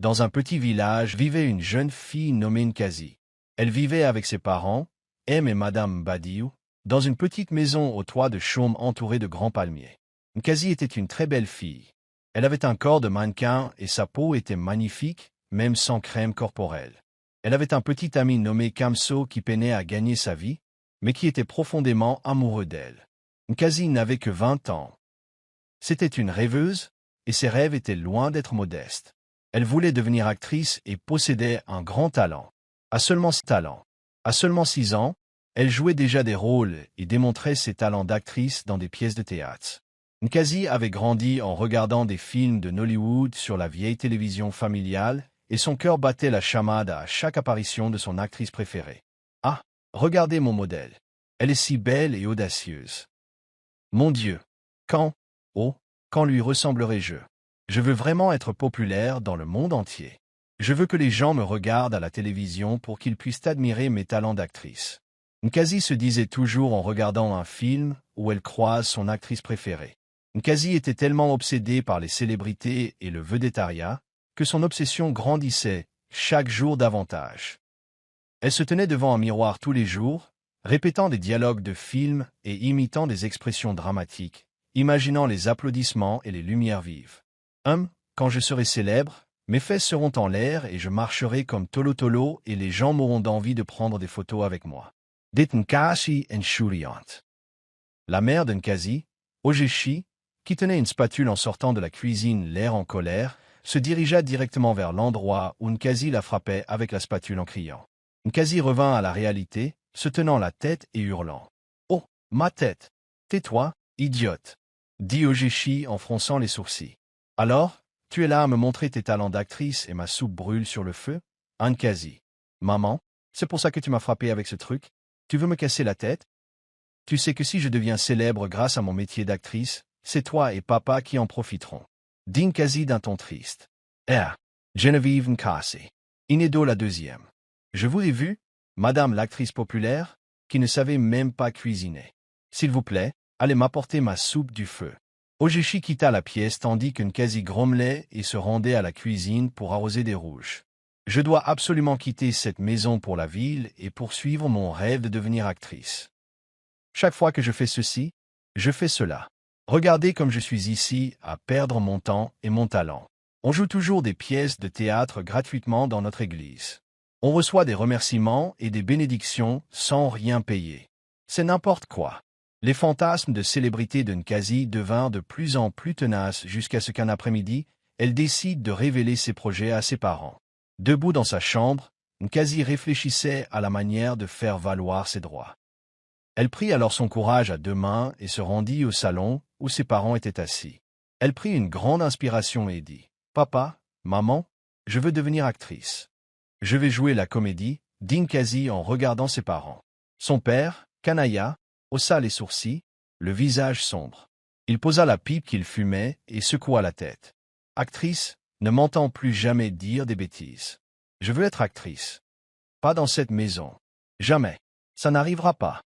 Dans un petit village vivait une jeune fille nommée Nkazi. Elle vivait avec ses parents, M et Madame Badiou, dans une petite maison au toit de chaume entourée de grands palmiers. Nkazi était une très belle fille. Elle avait un corps de mannequin et sa peau était magnifique, même sans crème corporelle. Elle avait un petit ami nommé Kamso qui peinait à gagner sa vie, mais qui était profondément amoureux d'elle. Nkazi n'avait que 20 ans. C'était une rêveuse, et ses rêves étaient loin d'être modestes. Elle voulait devenir actrice et possédait un grand talent. À seulement 6 ans, elle jouait déjà des rôles et démontrait ses talents d'actrice dans des pièces de théâtre. Nkazi avait grandi en regardant des films de Nollywood sur la vieille télévision familiale, et son cœur battait la chamade à chaque apparition de son actrice préférée. Ah, regardez mon modèle. Elle est si belle et audacieuse. Mon Dieu! Quand lui ressemblerai-je? Je veux vraiment être populaire dans le monde entier. Je veux que les gens me regardent à la télévision pour qu'ils puissent admirer mes talents d'actrice. Nkazi se disait toujours en regardant un film où elle croise son actrice préférée. Nkazi était tellement obsédée par les célébrités et le vedettariat que son obsession grandissait chaque jour davantage. Elle se tenait devant un miroir tous les jours, répétant des dialogues de films et imitant des expressions dramatiques, imaginant les applaudissements et les lumières vives. Quand je serai célèbre, mes fesses seront en l'air et je marcherai comme Tolo Tolo et les gens m'auront d'envie de prendre des photos avec moi. Dit Nkazi Nchouriante. La mère de Nkazi, Ogechi, qui tenait une spatule en sortant de la cuisine l'air en colère, se dirigea directement vers l'endroit où Nkazi la frappait avec la spatule en criant. Nkazi revint à la réalité, se tenant la tête et hurlant. « Oh, ma tête! Tais-toi, idiote !» dit Ogechi en fronçant les sourcils. « Alors, tu es là à me montrer tes talents d'actrice et ma soupe brûle sur le feu? Nkazi. Maman, c'est pour ça que tu m'as frappé avec ce truc? Tu veux me casser la tête? Tu sais que si je deviens célèbre grâce à mon métier d'actrice, c'est toi et papa qui en profiteront. » dit Nkazi d'un ton triste. « Geneviève Nkazi. Inedo la deuxième. Je vous ai vu, madame l'actrice populaire, qui ne savait même pas cuisiner. S'il vous plaît, allez m'apporter ma soupe du feu. » Ogechi quitta la pièce tandis que Nkazi grommelait et se rendait à la cuisine pour arroser des rouges. « Je dois absolument quitter cette maison pour la ville et poursuivre mon rêve de devenir actrice. Chaque fois que je fais ceci, je fais cela. Regardez comme je suis ici à perdre mon temps et mon talent. On joue toujours des pièces de théâtre gratuitement dans notre église. On reçoit des remerciements et des bénédictions sans rien payer. C'est n'importe quoi. » Les fantasmes de célébrité de Nkazi devinrent de plus en plus tenaces jusqu'à ce qu'un après-midi, elle décide de révéler ses projets à ses parents. Debout dans sa chambre, Nkazi réfléchissait à la manière de faire valoir ses droits. Elle prit alors son courage à 2 mains et se rendit au salon où ses parents étaient assis. Elle prit une grande inspiration et dit « Papa, maman, je veux devenir actrice. Je vais jouer la comédie », dit Nkazi en regardant ses parents. Son père, Kanaya, haussa les sourcils, le visage sombre. Il posa la pipe qu'il fumait et secoua la tête. « Actrice, ne m'entends plus jamais dire des bêtises. Je veux être actrice. Pas dans cette maison. Jamais. Ça n'arrivera pas.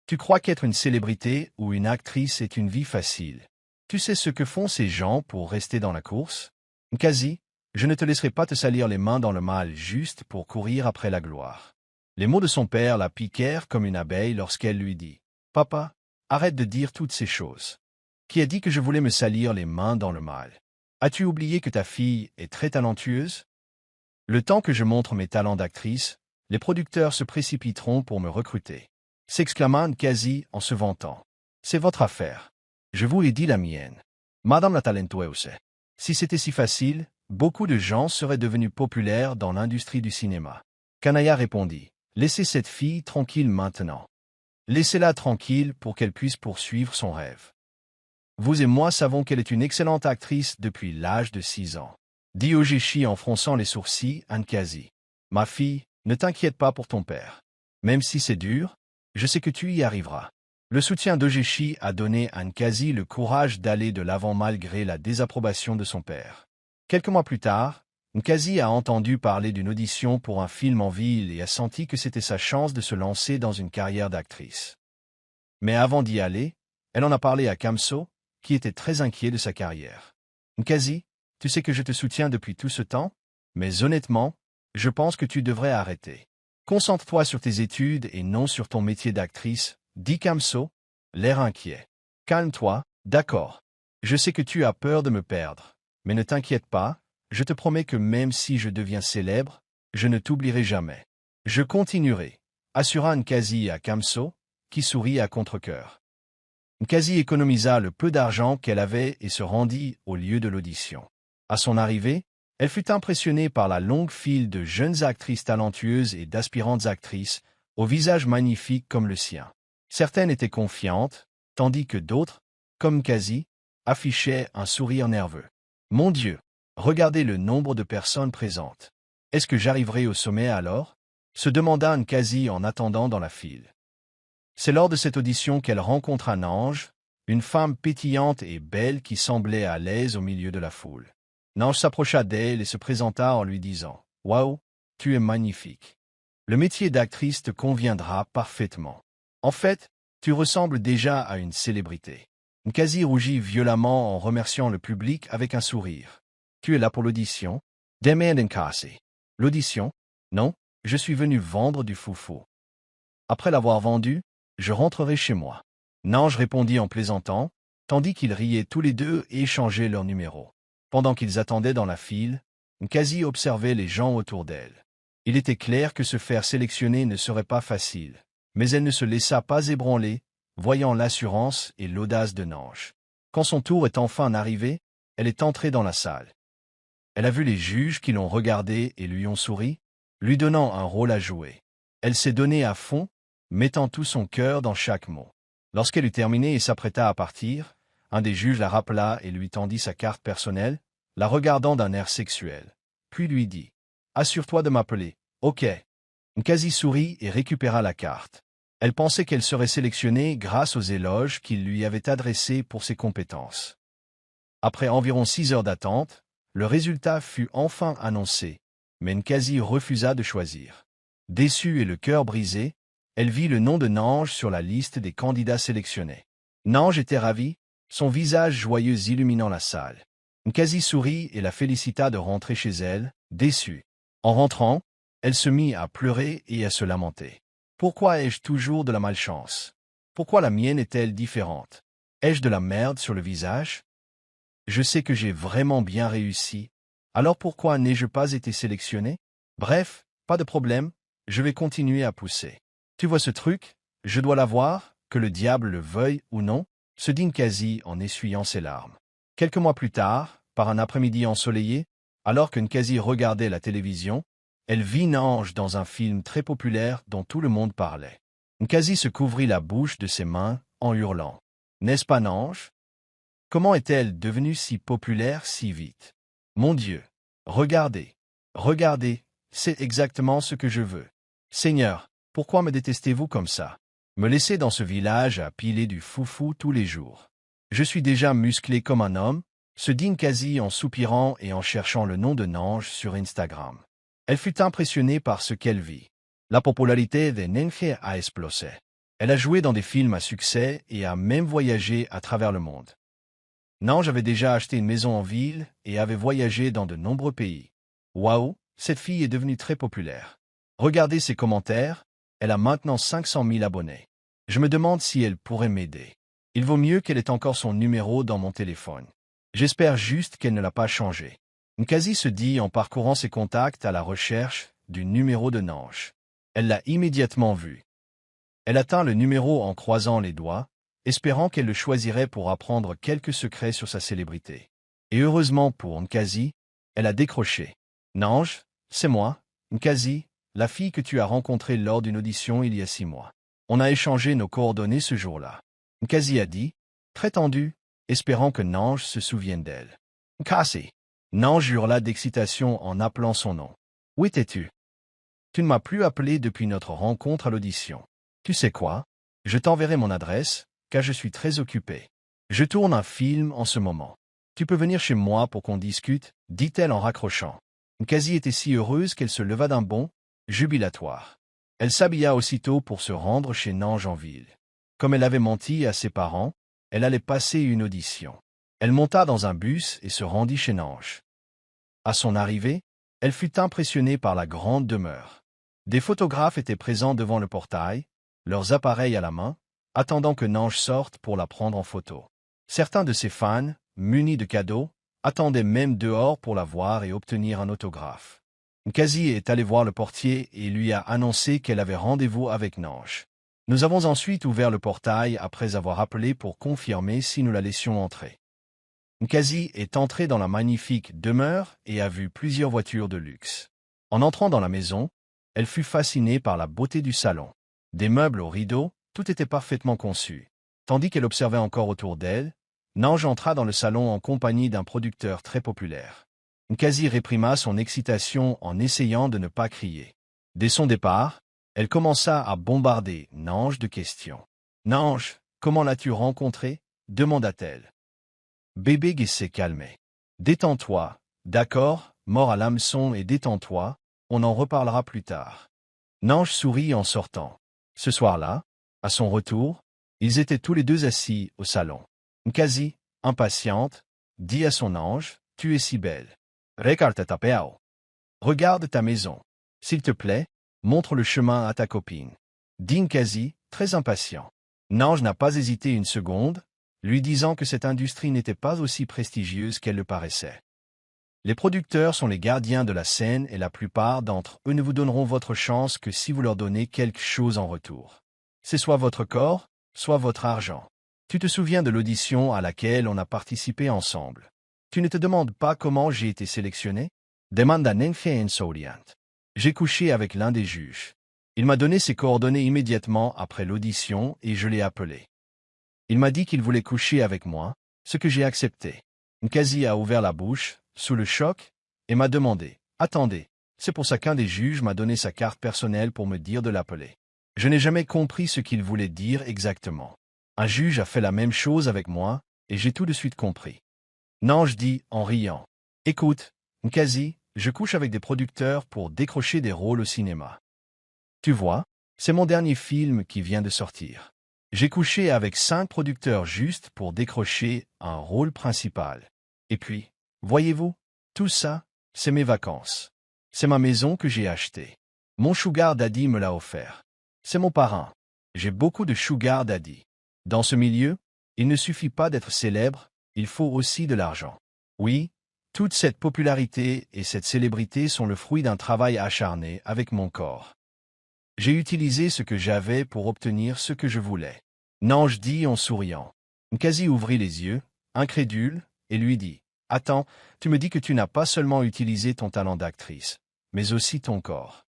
Tu crois qu'être une célébrité ou une actrice est une vie facile. Tu sais ce que font ces gens pour rester dans la course? Nkazi, je ne te laisserai pas te salir les mains dans le mal juste pour courir après la gloire. » Les mots de son père la piquèrent comme une abeille lorsqu'elle lui dit « Papa, arrête de dire toutes ces choses. Qui a dit que je voulais me salir les mains dans le mal? As-tu oublié que ta fille est très talentueuse? Le temps que je montre mes talents d'actrice, les producteurs se précipiteront pour me recruter. » s'exclama Nkazi en se vantant. « C'est votre affaire. Je vous ai dit la mienne. Madame la talentueuse. Si c'était si facile, beaucoup de gens seraient devenus populaires dans l'industrie du cinéma. » Kanaya répondit. « Laissez cette fille tranquille maintenant. Laissez-la tranquille pour qu'elle puisse poursuivre son rêve. Vous et moi savons qu'elle est une excellente actrice depuis l'âge de 6 ans. » dit Ogechi en fronçant les sourcils à Nkazi. « Ma fille, ne t'inquiète pas pour ton père. Même si c'est dur, je sais que tu y arriveras. » Le soutien d'Ogechi a donné à Nkazi le courage d'aller de l'avant malgré la désapprobation de son père. Quelques mois plus tard, Nkazi a entendu parler d'une audition pour un film en ville et a senti que c'était sa chance de se lancer dans une carrière d'actrice. Mais avant d'y aller, elle en a parlé à Kamso, qui était très inquiet de sa carrière. « Nkazi, tu sais que je te soutiens depuis tout ce temps? Mais honnêtement, je pense que tu devrais arrêter. Concentre-toi sur tes études et non sur ton métier d'actrice, dit Kamso, l'air inquiet. Calme-toi, d'accord. Je sais que tu as peur de me perdre, mais ne t'inquiète pas, je te promets que même si je deviens célèbre, je ne t'oublierai jamais. Je continuerai, assura Nkazi à Kamso, qui sourit à contre-cœur. Nkazi économisa le peu d'argent qu'elle avait et se rendit au lieu de l'audition. À son arrivée, elle fut impressionnée par la longue file de jeunes actrices talentueuses et d'aspirantes actrices, au visage magnifique comme le sien. Certaines étaient confiantes, tandis que d'autres, comme Nkazi, affichaient un sourire nerveux. Mon Dieu, regardez le nombre de personnes présentes. Est-ce que j'arriverai au sommet alors? Se demanda Nkazi en attendant dans la file. C'est lors de cette audition qu'elle rencontre un ange, une femme pétillante et belle qui semblait à l'aise au milieu de la foule. L'ange s'approcha d'elle et se présenta en lui disant « Waouh, tu es magnifique. Le métier d'actrice te conviendra parfaitement. En fait, tu ressembles déjà à une célébrité. » Nkazi rougit violemment en remerciant le public avec un sourire. « Tu es là pour l'audition? » demanda Nkazi. « L'audition? Non, je suis venu vendre du foufou. Après l'avoir vendu, je rentrerai chez moi. » Nange répondit en plaisantant, tandis qu'ils riaient tous les deux et échangeaient leurs numéros. Pendant qu'ils attendaient dans la file, Nkazi observait les gens autour d'elle. Il était clair que se faire sélectionner ne serait pas facile, mais elle ne se laissa pas ébranler, voyant l'assurance et l'audace de Nange. Quand son tour est enfin arrivé, elle est entrée dans la salle. Elle a vu les juges qui l'ont regardée et lui ont souri, lui donnant un rôle à jouer. Elle s'est donnée à fond, mettant tout son cœur dans chaque mot. Lorsqu'elle eut terminé et s'apprêta à partir, un des juges la rappela et lui tendit sa carte personnelle, la regardant d'un air sexuel. Puis lui dit « Assure-toi de m'appeler, ok ?» Nkazi sourit et récupéra la carte. Elle pensait qu'elle serait sélectionnée grâce aux éloges qu'il lui avait adressés pour ses compétences. Après environ 6 heures d'attente, le résultat fut enfin annoncé, mais Nkazi refusa de choisir. Déçue et le cœur brisé, elle vit le nom de Nange sur la liste des candidats sélectionnés. Nange était ravie, son visage joyeux illuminant la salle. Nkazi sourit et la félicita de rentrer chez elle, déçue. En rentrant, elle se mit à pleurer et à se lamenter. Pourquoi ai-je toujours de la malchance? Pourquoi la mienne est-elle différente? Ai-je de la merde sur le visage? Je sais que j'ai vraiment bien réussi. Alors pourquoi n'ai-je pas été sélectionné? Bref, pas de problème, je vais continuer à pousser. Tu vois ce truc? Je dois l'avoir, que le diable le veuille ou non, se dit Nkazi en essuyant ses larmes. Quelques mois plus tard, par un après-midi ensoleillé, alors que Nkazi regardait la télévision, elle vit Nange dans un film très populaire dont tout le monde parlait. Nkazi se couvrit la bouche de ses mains en hurlant. N'est-ce pas Nange? Comment est-elle devenue si populaire si vite? Mon Dieu! Regardez! Regardez! C'est exactement ce que je veux. Seigneur, pourquoi me détestez-vous comme ça? Me laisser dans ce village à piler du foufou tous les jours. Je suis déjà musclé comme un homme, se dit Nkazi en soupirant et en cherchant le nom de Nange sur Instagram. Elle fut impressionnée par ce qu'elle vit. La popularité de Nange a explosé. Elle a joué dans des films à succès et a même voyagé à travers le monde. Nange avait déjà acheté une maison en ville et avait voyagé dans de nombreux pays. Waouh, cette fille est devenue très populaire. Regardez ses commentaires, elle a maintenant 500 000 abonnés. Je me demande si elle pourrait m'aider. Il vaut mieux qu'elle ait encore son numéro dans mon téléphone. J'espère juste qu'elle ne l'a pas changé. Nkazi se dit en parcourant ses contacts à la recherche du numéro de Nange. Elle l'a immédiatement vu. Elle atteint le numéro en croisant les doigts, espérant qu'elle le choisirait pour apprendre quelques secrets sur sa célébrité. Et heureusement pour Nkazi, elle a décroché. « Nange, c'est moi, Nkazi, la fille que tu as rencontrée lors d'une audition il y a 6 mois. On a échangé nos coordonnées ce jour-là. » Nkazi a dit, très tendu, espérant que Nange se souvienne d'elle. « Nkazi !» Nange hurla d'excitation en appelant son nom. « Où étais-tu? Tu ne m'as plus appelé depuis notre rencontre à l'audition. Tu sais quoi? Je t'enverrai mon adresse, car je suis très occupé. Je tourne un film en ce moment. Tu peux venir chez moi pour qu'on discute, dit-elle en raccrochant. Nkazi était si heureuse qu'elle se leva d'un bond, jubilatoire. Elle s'habilla aussitôt pour se rendre chez Nange en ville. Comme elle avait menti à ses parents, elle allait passer une audition. Elle monta dans un bus et se rendit chez Nange. À son arrivée, Elle fut impressionnée par la grande demeure. Des photographes étaient présents devant le portail, leurs appareils à la main, attendant que Nange sorte pour la prendre en photo. Certains de ses fans, munis de cadeaux, attendaient même dehors pour la voir et obtenir un autographe. Nkazi est allée voir le portier et lui a annoncé qu'elle avait rendez-vous avec Nange. Nous avons ensuite ouvert le portail après avoir appelé pour confirmer si nous la laissions entrer. Nkazi est entrée dans la magnifique demeure et a vu plusieurs voitures de luxe. En entrant dans la maison, elle fut fascinée par la beauté du salon. Des meubles aux rideaux, tout était parfaitement conçu. Tandis qu'elle observait encore autour d'elle, Nange entra dans le salon en compagnie d'un producteur très populaire. Nkazi réprima son excitation en essayant de ne pas crier. Dès son départ, elle commença à bombarder Nange de questions. « Nange, comment l'as-tu rencontré ?» demanda-t-elle. Bébé s'est calmé. « Détends-toi, d'accord, mort à l'hameçon et détends-toi, on en reparlera plus tard. » Nange sourit en sortant. Ce soir-là, à son retour, ils étaient tous les deux assis au salon. Nkazi, impatiente, dit à son ange, « Tu es si belle. Regarde ta peau. Regarde ta maison. S'il te plaît, montre le chemin à ta copine. » Dit Nkazi, très impatient. Nange n'a pas hésité une seconde, lui disant que cette industrie n'était pas aussi prestigieuse qu'elle le paraissait. Les producteurs sont les gardiens de la scène et la plupart d'entre eux ne vous donneront votre chance que si vous leur donnez quelque chose en retour. C'est soit votre corps, soit votre argent. Tu te souviens de l'audition à laquelle on a participé ensemble. Tu ne te demandes pas comment j'ai été sélectionné? Demanda Nenfien Souriant. J'ai couché avec l'un des juges. Il m'a donné ses coordonnées immédiatement après l'audition et je l'ai appelé. Il m'a dit qu'il voulait coucher avec moi, ce que j'ai accepté. Nkazi a ouvert la bouche, sous le choc, et m'a demandé « Attendez, c'est pour ça qu'un des juges m'a donné sa carte personnelle pour me dire de l'appeler. » Je n'ai jamais compris ce qu'il voulait dire exactement. Un juge a fait la même chose avec moi, et j'ai tout de suite compris. Nange dit en riant « Écoute, Nkazi, je couche avec des producteurs pour décrocher des rôles au cinéma. Tu vois, c'est mon dernier film qui vient de sortir. J'ai couché avec 5 producteurs juste pour décrocher un rôle principal. Et puis, voyez-vous, tout ça, c'est mes vacances. C'est ma maison que j'ai achetée. Mon sugar daddy me l'a offert. C'est mon parrain. J'ai beaucoup de sugar daddy. Dans ce milieu, il ne suffit pas d'être célèbre, il faut aussi de l'argent. Oui, toute cette popularité et cette célébrité sont le fruit d'un travail acharné avec mon corps. J'ai utilisé ce que j'avais pour obtenir ce que je voulais. Nange dit en souriant. Nkazi ouvrit les yeux, incrédule, et lui dit « Attends, tu me dis que tu n'as pas seulement utilisé ton talent d'actrice, mais aussi ton corps. »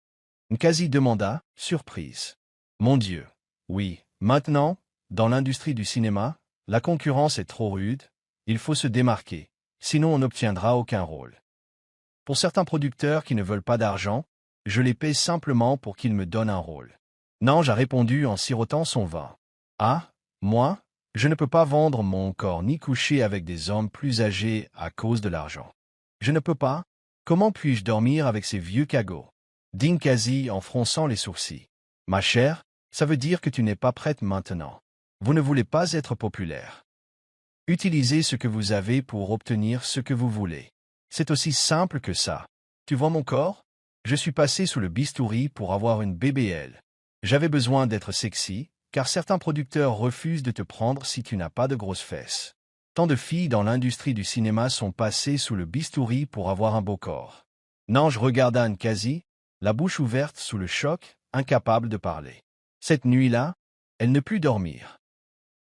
Nkazi demanda, surprise. « Mon Dieu, oui, maintenant, dans l'industrie du cinéma, la concurrence est trop rude, il faut se démarquer, sinon on n'obtiendra aucun rôle. Pour certains producteurs qui ne veulent pas d'argent, je les paie simplement pour qu'ils me donnent un rôle. » Nange a répondu en sirotant son vin. « Ah, moi, je ne peux pas vendre mon corps ni coucher avec des hommes plus âgés à cause de l'argent. Je ne peux pas. Comment puis-je dormir avec ces vieux cagots? » Dit Nkazi en fronçant les sourcils. « Ma chère, ça veut dire que tu n'es pas prête maintenant. Vous ne voulez pas être populaire. Utilisez ce que vous avez pour obtenir ce que vous voulez. C'est aussi simple que ça. Tu vois mon corps? Je suis passé sous le bistouri pour avoir une BBL. J'avais besoin d'être sexy, car certains producteurs refusent de te prendre si tu n'as pas de grosses fesses. Tant de filles dans l'industrie du cinéma sont passées sous le bistouri pour avoir un beau corps. » Nange regarda Nkazi, la bouche ouverte sous le choc, incapable de parler. Cette nuit-là, elle ne put dormir.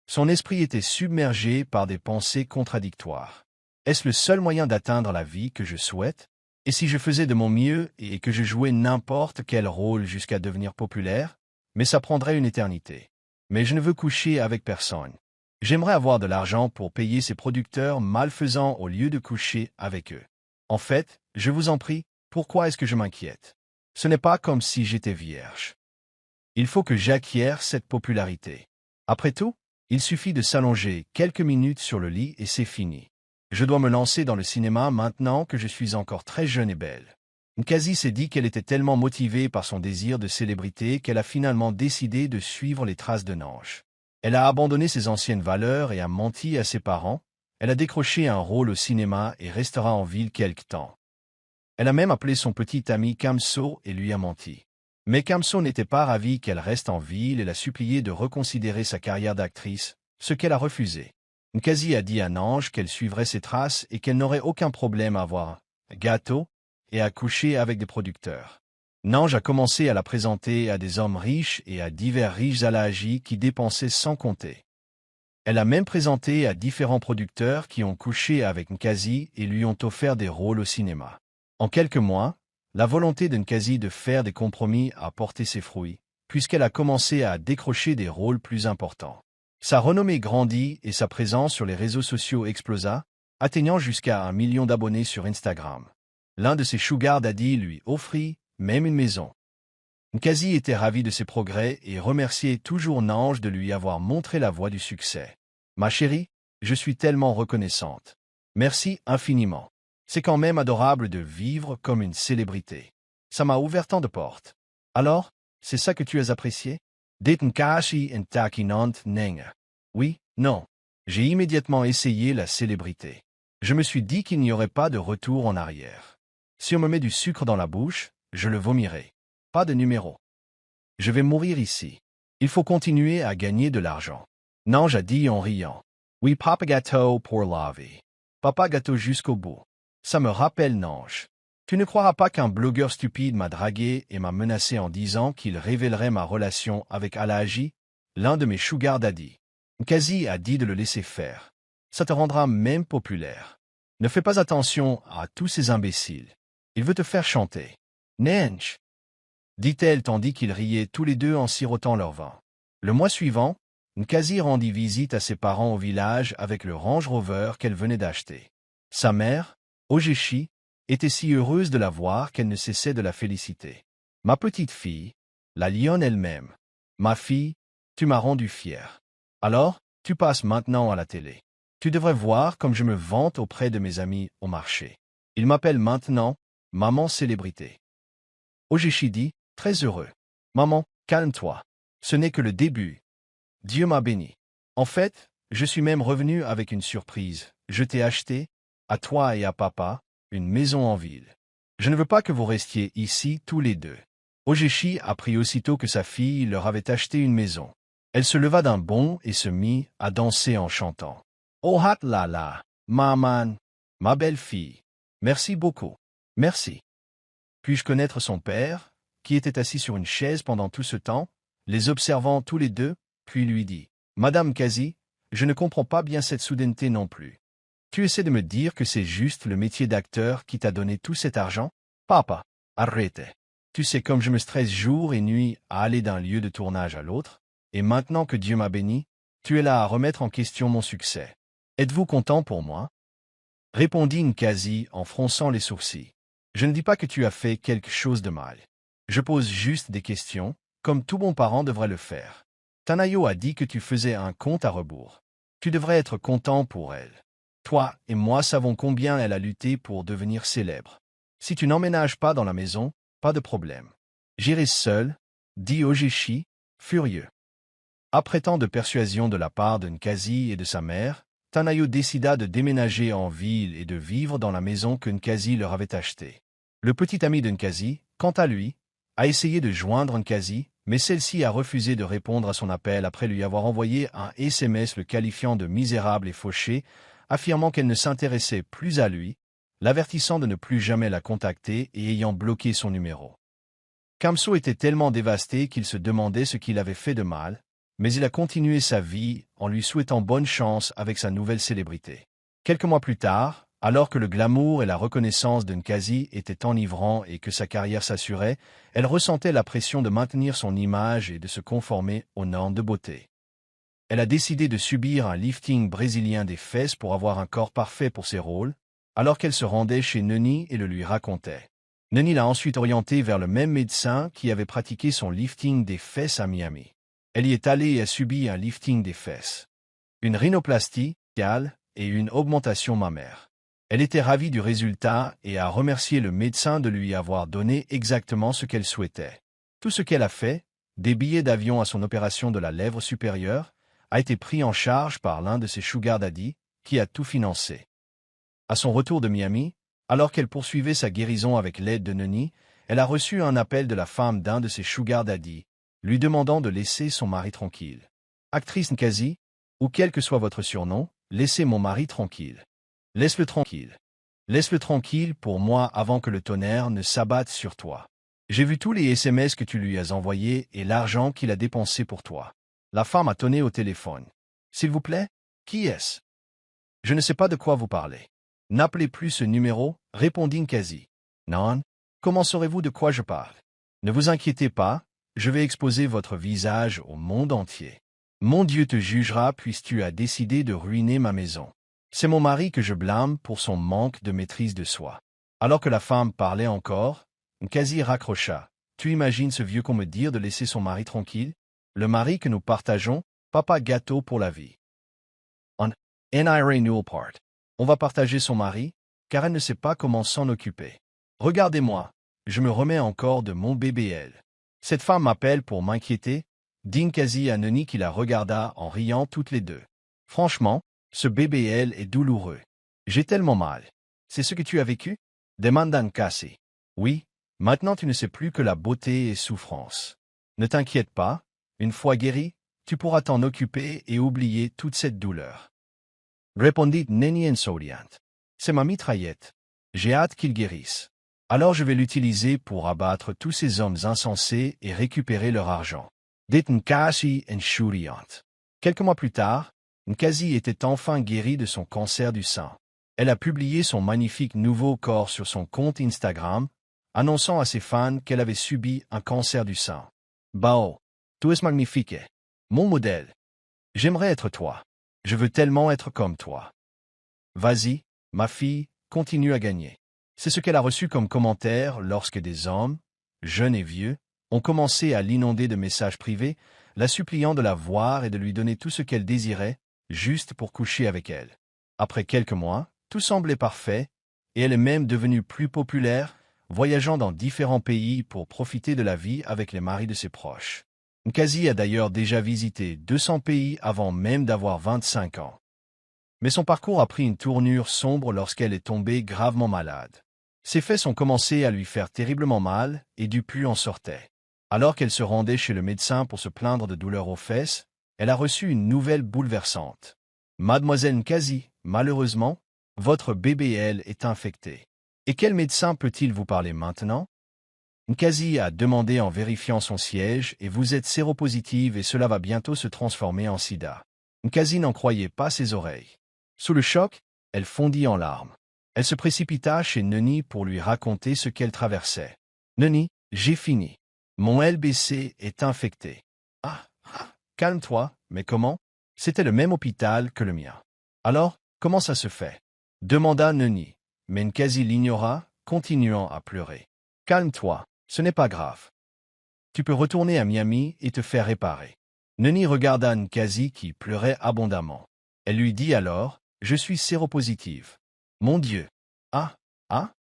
Son esprit était submergé par des pensées contradictoires. Est-ce le seul moyen d'atteindre la vie que je souhaite? Et si je faisais de mon mieux et que je jouais n'importe quel rôle jusqu'à devenir populaire? Mais ça prendrait une éternité. Mais je ne veux coucher avec personne. J'aimerais avoir de l'argent pour payer ces producteurs malfaisants au lieu de coucher avec eux. En fait, je vous en prie, pourquoi est-ce que je m'inquiète? Ce n'est pas comme si j'étais vierge. Il faut que j'acquière cette popularité. Après tout, il suffit de s'allonger quelques minutes sur le lit et c'est fini. Je dois me lancer dans le cinéma maintenant que je suis encore très jeune et belle. Nkazi s'est dit qu'elle était tellement motivée par son désir de célébrité qu'elle a finalement décidé de suivre les traces de Nange. Elle a abandonné ses anciennes valeurs et a menti à ses parents. Elle a décroché un rôle au cinéma et restera en ville quelque temps. Elle a même appelé son petit ami Kamso et lui a menti. Mais Kamso n'était pas ravi qu'elle reste en ville et l'a supplié de reconsidérer sa carrière d'actrice, ce qu'elle a refusé. Nkazi a dit à Nange qu'elle suivrait ses traces et qu'elle n'aurait aucun problème à avoir un gâteau et à coucher avec des producteurs. Nange a commencé à la présenter à des hommes riches et à divers riches alahis qui dépensaient sans compter. Elle a même présenté à différents producteurs qui ont couché avec Nkazi et lui ont offert des rôles au cinéma. En quelques mois, la volonté de Nkazi de faire des compromis a porté ses fruits, puisqu'elle a commencé à décrocher des rôles plus importants. Sa renommée grandit et sa présence sur les réseaux sociaux explosa, atteignant jusqu'à 1 million d'abonnés sur Instagram. L'un de ses sugar daddy lui offrit même une maison. Nkazi était ravi de ses progrès et remerciait toujours Nange de lui avoir montré la voie du succès. « Ma chérie, je suis tellement reconnaissante. Merci infiniment. C'est quand même adorable de vivre comme une célébrité. Ça m'a ouvert tant de portes. Alors, c'est ça que tu as apprécié? Dit Nkazi en taquinant Nenga. Oui, non. J'ai immédiatement essayé la célébrité. Je me suis dit qu'il n'y aurait pas de retour en arrière. Si on me met du sucre dans la bouche, je le vomirai. Pas de numéro. Je vais mourir ici. Il faut continuer à gagner de l'argent. Nange a dit en riant. Oui, papa gâteau pour la vie. Papa gâteau jusqu'au bout. Ça me rappelle Nange. Tu ne croiras pas qu'un blogueur stupide m'a dragué et m'a menacé en disant qu'il révélerait ma relation avec Alahaji, l'un de mes sugar daddy. Nkazi a dit de le laisser faire. Ça te rendra même populaire. Ne fais pas attention à tous ces imbéciles. Il veut te faire chanter. Nange, dit-elle tandis qu'ils riaient tous les deux en sirotant leur vin. Le mois suivant, Nkazi rendit visite à ses parents au village avec le Range Rover qu'elle venait d'acheter. Sa mère, Ogechi, était si heureuse de la voir qu'elle ne cessait de la féliciter. « Ma petite fille, la lionne elle-même. Ma fille, tu m'as rendu fier. Alors, tu passes maintenant à la télé. Tu devrais voir comme je me vante auprès de mes amis au marché. Ils m'appellent maintenant « Maman Célébrité ». Ogechi dit, très heureux. « Maman, calme-toi. Ce n'est que le début. Dieu m'a béni. En fait, je suis même revenu avec une surprise. Je t'ai acheté, à toi et à papa, une maison en ville. Je ne veux pas que vous restiez ici tous les deux. » Ogechi apprit aussitôt que sa fille leur avait acheté une maison. Elle se leva d'un bond et se mit à danser en chantant. « Oh hat là là, maman, ma belle-fille. Merci beaucoup. Merci. » Puis-je connaître son père, qui était assis sur une chaise pendant tout ce temps, les observant tous les deux, puis lui dit, « Madame Kazi, je ne comprends pas bien cette soudaineté non plus. Tu essaies de me dire que c'est juste le métier d'acteur qui t'a donné tout cet argent? Papa, arrête. Tu sais comme je me stresse jour et nuit à aller d'un lieu de tournage à l'autre, et maintenant que Dieu m'a béni, tu es là à remettre en question mon succès. Êtes-vous content pour moi? » Répondit Nkazi en fronçant les sourcils. « Je ne dis pas que tu as fait quelque chose de mal. Je pose juste des questions, comme tout bon parent devrait le faire. Tanayo a dit que tu faisais un compte à rebours. Tu devrais être content pour elle. Toi et moi savons combien elle a lutté pour devenir célèbre. Si tu n'emménages pas dans la maison, pas de problème. J'irai seul, dit Ogechi, furieux. » Après tant de persuasion de la part de Nkazi et de sa mère, Tanayo décida de déménager en ville et de vivre dans la maison que Nkazi leur avait achetée. Le petit ami de Nkazi, quant à lui, a essayé de joindre Nkazi, mais celle-ci a refusé de répondre à son appel après lui avoir envoyé un SMS le qualifiant de misérable et fauché, affirmant qu'elle ne s'intéressait plus à lui, l'avertissant de ne plus jamais la contacter et ayant bloqué son numéro. Kamso était tellement dévasté qu'il se demandait ce qu'il avait fait de mal, mais il a continué sa vie en lui souhaitant bonne chance avec sa nouvelle célébrité. Quelques mois plus tard, alors que le glamour et la reconnaissance de Nkazi étaient enivrants et que sa carrière s'assurait, elle ressentait la pression de maintenir son image et de se conformer aux normes de beauté. Elle a décidé de subir un lifting brésilien des fesses pour avoir un corps parfait pour ses rôles, alors qu'elle se rendait chez Neni et le lui racontait. Neni l'a ensuite orientée vers le même médecin qui avait pratiqué son lifting des fesses à Miami. Elle y est allée et a subi un lifting des fesses, une rhinoplastie, et une augmentation mammaire. Elle était ravie du résultat et a remercié le médecin de lui avoir donné exactement ce qu'elle souhaitait. Tout ce qu'elle a fait, des billets d'avion à son opération de la lèvre supérieure, a été pris en charge par l'un de ses sugar daddy, qui a tout financé. À son retour de Miami, Alors qu'elle poursuivait sa guérison avec l'aide de Neni, elle a reçu un appel de la femme d'un de ses sugar daddy, lui demandant de laisser son mari tranquille. Actrice Nkazi, ou quel que soit votre surnom, laissez mon mari tranquille. Laisse-le tranquille. Laisse-le tranquille pour moi avant que le tonnerre ne s'abatte sur toi. J'ai vu tous les SMS que tu lui as envoyés et l'argent qu'il a dépensé pour toi. La femme a tonné au téléphone. S'il vous plaît, qui est-ce? Je ne sais pas de quoi vous parlez. N'appelez plus ce numéro, répondit Nkazi. Non? Comment saurez-vous de quoi je parle? Ne vous inquiétez pas, je vais exposer votre visage au monde entier. Mon Dieu te jugera puisque tu as décidé de ruiner ma maison. C'est mon mari que je blâme pour son manque de maîtrise de soi. Alors que la femme parlait encore, Nkazi raccrocha. Tu imagines ce vieux con me dire de laisser son mari tranquille? Le mari que nous partageons, papa gâteau pour la vie. En NIRA Newport. On va partager son mari, car elle ne sait pas comment s'en occuper. Regardez-moi, je me remets encore de mon BBL. Cette femme m'appelle pour m'inquiéter, dit Nkazi à Neni qui la regarda en riant toutes les deux. Franchement, ce BBL est douloureux. J'ai tellement mal. C'est ce que tu as vécu? Demanda Nkazi. Oui, maintenant tu ne sais plus que la beauté est souffrance. Ne t'inquiète pas, une fois guéri, tu pourras t'en occuper et oublier toute cette douleur. Répondit Neni insolente. C'est ma mitraillette. J'ai hâte qu'il guérisse. Alors je vais l'utiliser pour abattre tous ces hommes insensés et récupérer leur argent. Dit Nkazi insouriante. Quelques mois plus tard, Nkazi était enfin guérie de son cancer du sein. Elle a publié son magnifique nouveau corps sur son compte Instagram, annonçant à ses fans qu'elle avait subi un cancer du sein. Bao, tu es magnifique. Mon modèle. J'aimerais être toi. Je veux tellement être comme toi. Vas-y, ma fille, continue à gagner. C'est ce qu'elle a reçu comme commentaire lorsque des hommes, jeunes et vieux, ont commencé à l'inonder de messages privés, la suppliant de la voir et de lui donner tout ce qu'elle désirait, juste pour coucher avec elle. Après quelques mois, tout semblait parfait, et elle est même devenue plus populaire, voyageant dans différents pays pour profiter de la vie avec les maris de ses proches. Nkazi a d'ailleurs déjà visité 200 pays avant même d'avoir 25 ans. Mais son parcours a pris une tournure sombre lorsqu'elle est tombée gravement malade. Ses fesses ont commencé à lui faire terriblement mal et du pus en sortait. Alors qu'elle se rendait chez le médecin pour se plaindre de douleurs aux fesses, elle a reçu une nouvelle bouleversante. Mademoiselle Nkazi, malheureusement, votre BBL est infecté. Et quel médecin peut-il vous parler maintenant? Nkazi a demandé en vérifiant son siège et vous êtes séropositive et cela va bientôt se transformer en sida. Nkazi n'en croyait pas ses oreilles. Sous le choc, elle fondit en larmes. Elle se précipita chez Neni pour lui raconter ce qu'elle traversait. Neni, j'ai fini. Mon LBC est infecté. Ah, calme-toi, mais comment? C'était le même hôpital que le mien. Alors, comment ça se fait? Demanda Neni, mais Nkazi l'ignora, continuant à pleurer. Calme-toi, ce n'est pas grave. Tu peux retourner à Miami et te faire réparer. Neni regarda Nkazi qui pleurait abondamment. Elle lui dit alors, je suis séropositive. Mon Dieu. Ah,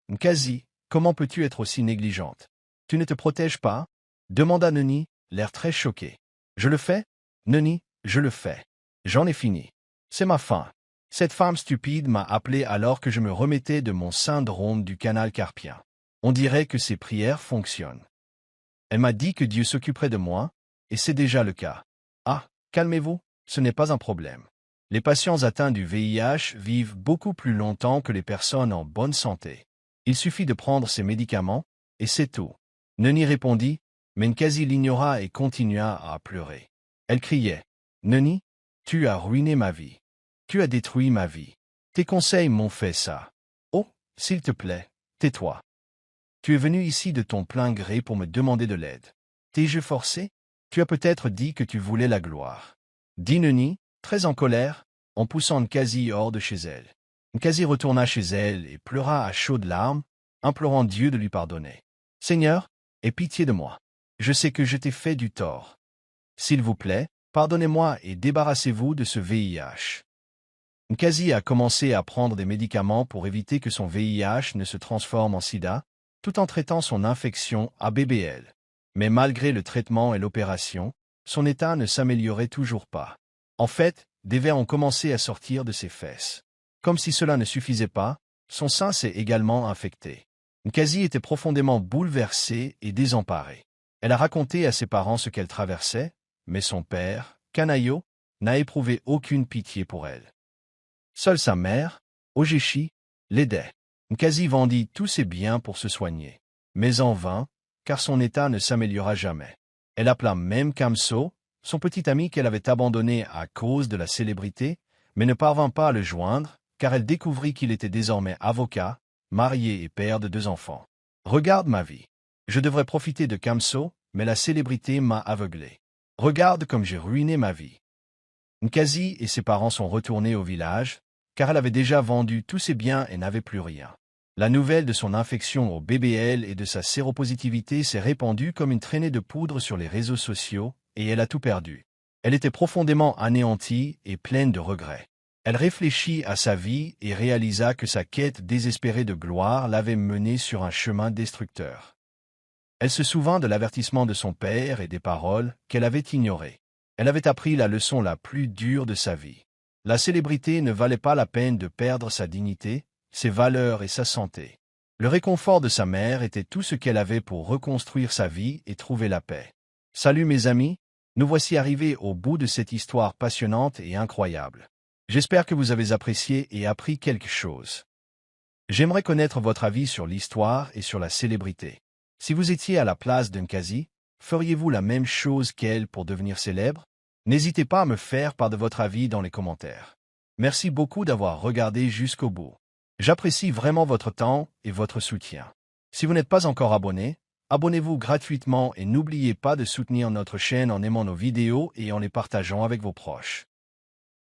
Nkazi, comment peux-tu être aussi négligente? Tu ne te protèges pas? Demanda Neni, l'air très choqué. Je le fais? Neni, je le fais. J'en ai fini. C'est ma fin. Cette femme stupide m'a appelé alors que je me remettais de mon syndrome du canal carpien. On dirait que ses prières fonctionnent. Elle m'a dit que Dieu s'occuperait de moi, et c'est déjà le cas. Ah, calmez-vous, ce n'est pas un problème. Les patients atteints du VIH vivent beaucoup plus longtemps que les personnes en bonne santé. Il suffit de prendre ces médicaments, et c'est tout. Neni répondit, mais Nkazi l'ignora et continua à pleurer. Elle criait, Neni, tu as ruiné ma vie. Tu as détruit ma vie. Tes conseils m'ont fait ça. Oh, s'il te plaît, tais-toi. Tu es venu ici de ton plein gré pour me demander de l'aide. T'es-je forcé? Tu as peut-être dit que tu voulais la gloire. Dit Neni, très en colère, en poussant Nkazi hors de chez elle. Nkazi retourna chez elle et pleura à chaudes larmes, implorant Dieu de lui pardonner. Seigneur, aie pitié de moi. Je sais que je t'ai fait du tort. S'il vous plaît, pardonnez-moi et débarrassez-vous de ce VIH. Nkazi a commencé à prendre des médicaments pour éviter que son VIH ne se transforme en sida, tout en traitant son infection à BBL. Mais malgré le traitement et l'opération, son état ne s'améliorait toujours pas. En fait, des vers ont commencé à sortir de ses fesses. Comme si cela ne suffisait pas, Son sein s'est également infecté. Nkazi était profondément bouleversée et désemparée. Elle a raconté à ses parents ce qu'elle traversait, mais son père, Kanayo, n'a éprouvé aucune pitié pour elle. Seule sa mère, Ogechi, l'aidait. Nkazi vendit tous ses biens pour se soigner, mais en vain, car son état ne s'améliora jamais. Elle appela même Kamso, son petit ami qu'elle avait abandonné à cause de la célébrité, mais ne parvint pas à le joindre, car elle découvrit qu'il était désormais avocat, marié et père de 2 enfants. Regarde ma vie. Je devrais profiter de Kamso, mais la célébrité m'a aveuglé. Regarde comme j'ai ruiné ma vie. Nkazi et ses parents sont retournés au village, car elle avait déjà vendu tous ses biens et n'avait plus rien. La nouvelle de son infection au BBL et de sa séropositivité s'est répandue comme une traînée de poudre sur les réseaux sociaux, et elle a tout perdu. Elle était profondément anéantie et pleine de regrets. Elle réfléchit à sa vie et réalisa que sa quête désespérée de gloire l'avait menée sur un chemin destructeur. Elle se souvint de l'avertissement de son père et des paroles qu'elle avait ignorées. Elle avait appris la leçon la plus dure de sa vie. La célébrité ne valait pas la peine de perdre sa dignité, ses valeurs et sa santé. Le réconfort de sa mère était tout ce qu'elle avait pour reconstruire sa vie et trouver la paix. Salut mes amis, nous voici arrivés au bout de cette histoire passionnante et incroyable. J'espère que vous avez apprécié et appris quelque chose. J'aimerais connaître votre avis sur l'histoire et sur la célébrité. Si vous étiez à la place d'Nkazi, feriez-vous la même chose qu'elle pour devenir célèbre? N'hésitez pas à me faire part de votre avis dans les commentaires. Merci beaucoup d'avoir regardé jusqu'au bout. J'apprécie vraiment votre temps et votre soutien. Si vous n'êtes pas encore abonné, abonnez-vous gratuitement et n'oubliez pas de soutenir notre chaîne en aimant nos vidéos et en les partageant avec vos proches.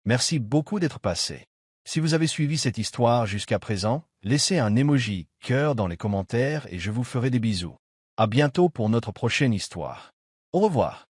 Merci beaucoup d'être passé. Si vous avez suivi cette histoire jusqu'à présent, laissez un emoji cœur dans les commentaires et je vous ferai des bisous. À bientôt pour notre prochaine histoire. Au revoir.